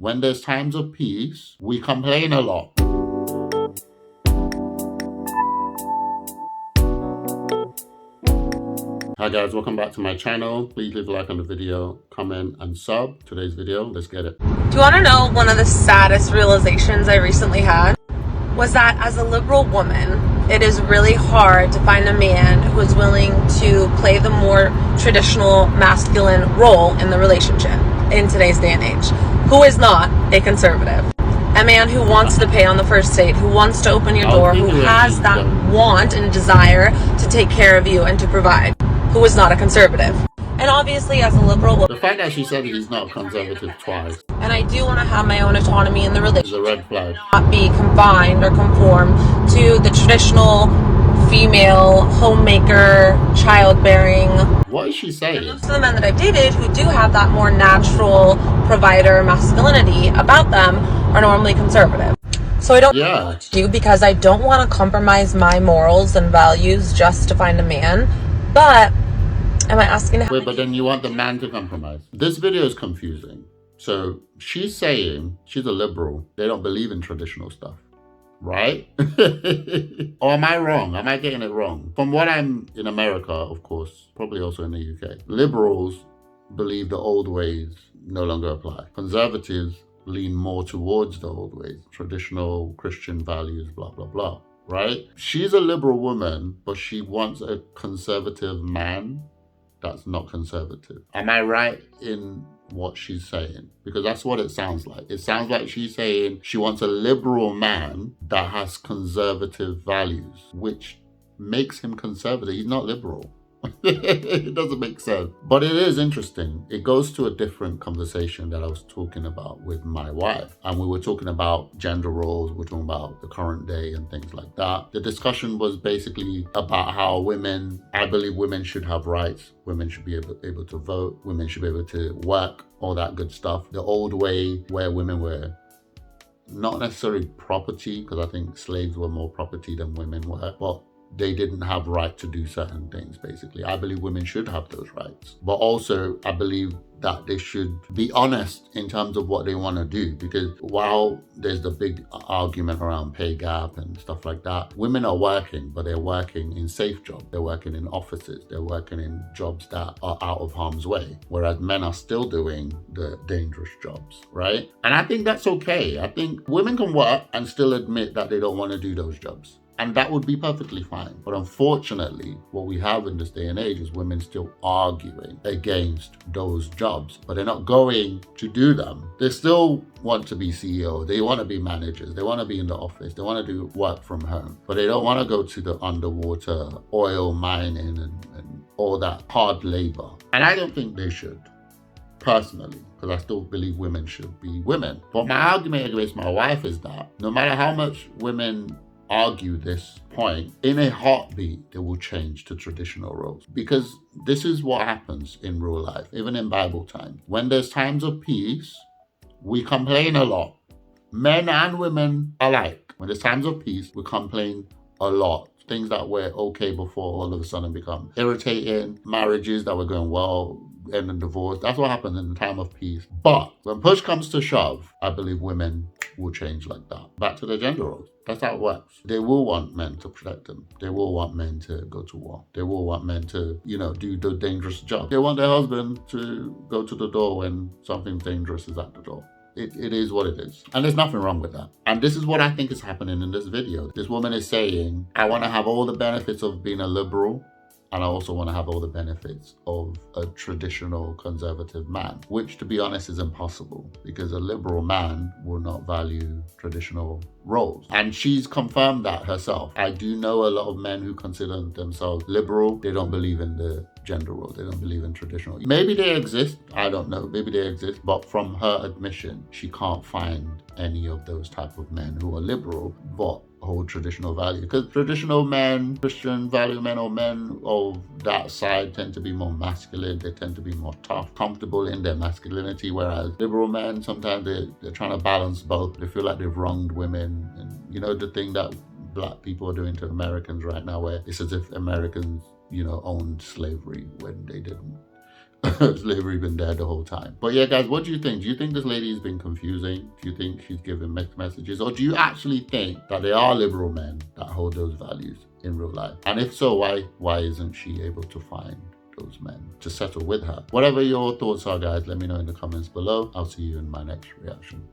When there's times of peace, we complain a lot. Hi guys, welcome back to my channel. Please leave a like on the video, comment and sub. Today's video, let's get it. Do you want to know one of the saddest realizations I recently had? Was that as a liberal woman, it is really hard to find a man who is willing to play the more traditional masculine role in the relationship in today's day and age, who is not a conservative. A man who wants to pay on the first date, who wants to open your door, who has that want and desire to take care of you and to provide, who is not a conservative. And obviously as a liberal woman, the fact that she said he's not conservative twice, and I do want to have my own autonomy in the relationship, is a red flag. Not be confined or conform to the traditional female homemaker, childbearing. What is she saying? Most of the men that I've dated who do have that more natural provider masculinity about them are normally conservative. So I don't know what to do because I don't want to compromise my morals and values just to find a man. But am I asking how? Wait, but then you want the man to compromise. This video is confusing. So she's saying she's a liberal. They don't believe in traditional stuff, right? Or am I wrong? Am I getting it wrong? From what I'm in America, of course, probably also in the UK, liberals believe the old ways no longer apply. Conservatives lean more towards the old ways, traditional Christian values, blah, blah, blah, right? She's a liberal woman, but she wants a conservative man that's not conservative. Am I right in what she's saying? Because that's what it sounds like. It sounds like she's saying she wants a liberal man that has conservative values, which makes him conservative. He's not liberal. It doesn't make sense. But it is interesting. It goes to a different conversation that I was talking about with my wife. And we were talking about gender roles. We're talking about the current day and things like that. The discussion was basically about how women, I believe women should have rights. Women should be able to vote. Women should be able to work, all that good stuff. The old way where women were not necessarily property, because I think slaves were more property than women were, but they didn't have right to do certain things, basically. I believe women should have those rights. But also, I believe that they should be honest in terms of what they want to do. Because while there's the big argument around pay gap and stuff like that, women are working, but they're working in safe jobs. They're working in offices. They're working in jobs that are out of harm's way. Whereas men are still doing the dangerous jobs, right? And I think that's okay. I think women can work and still admit that they don't want to do those jobs. And that would be perfectly fine. But unfortunately, what we have in this day and age is women still arguing against those jobs, but they're not going to do them. They still want to be CEO. They want to be managers. They want to be in the office. They want to do work from home, but they don't want to go to the underwater oil mining and all that hard labor. And I don't think they should, personally, because I still believe women should be women. But my argument against my wife is that no matter how much women argue this point, in a heartbeat they will change to traditional roles, because this is what happens in real life, even in Bible time. When there's times of peace, we complain a lot, men and women alike. When there's times of peace, we complain a lot. Things that were okay before all of a sudden become irritating. Marriages that were going well end in divorce. That's what happens in the time of peace. But when push comes to shove, I believe women will change like that. Back to the gender roles. That's how it works. They will want men to protect them. They will want men to go to war. They will want men to, do the dangerous job. They want their husband to go to the door when something dangerous is at the door. It is what it is. And there's nothing wrong with that. And this is what I think is happening in this video. This woman is saying, I want to have all the benefits of being a liberal, and I also want to have all the benefits of a traditional conservative man, which, to be honest, is impossible, because a liberal man will not value traditional roles. And she's confirmed that herself. I do know a lot of men who consider themselves liberal. They don't believe in the gender role. They don't believe in traditional. Maybe they exist. I don't know. Maybe they exist. But from her admission, she can't find any of those type of men who are liberal but hold traditional value. Because traditional men, Christian value men, or men of that side tend to be more masculine. They tend to be more tough, comfortable in their masculinity. Whereas liberal men, sometimes they're trying to balance both. They feel like they've wronged women. And the thing that Black people are doing to Americans right now, where it's as if Americans, owned slavery when they didn't. Slavery been there the whole time. But yeah, guys, what do you think? Do you think this lady has been confusing? Do you think she's giving mixed messages? Or do you actually think that there are liberal men that hold those values in real life? And if so, why isn't she able to find those men to settle with her? Whatever your thoughts are, guys, let me know in the comments below. I'll see you in my next reaction.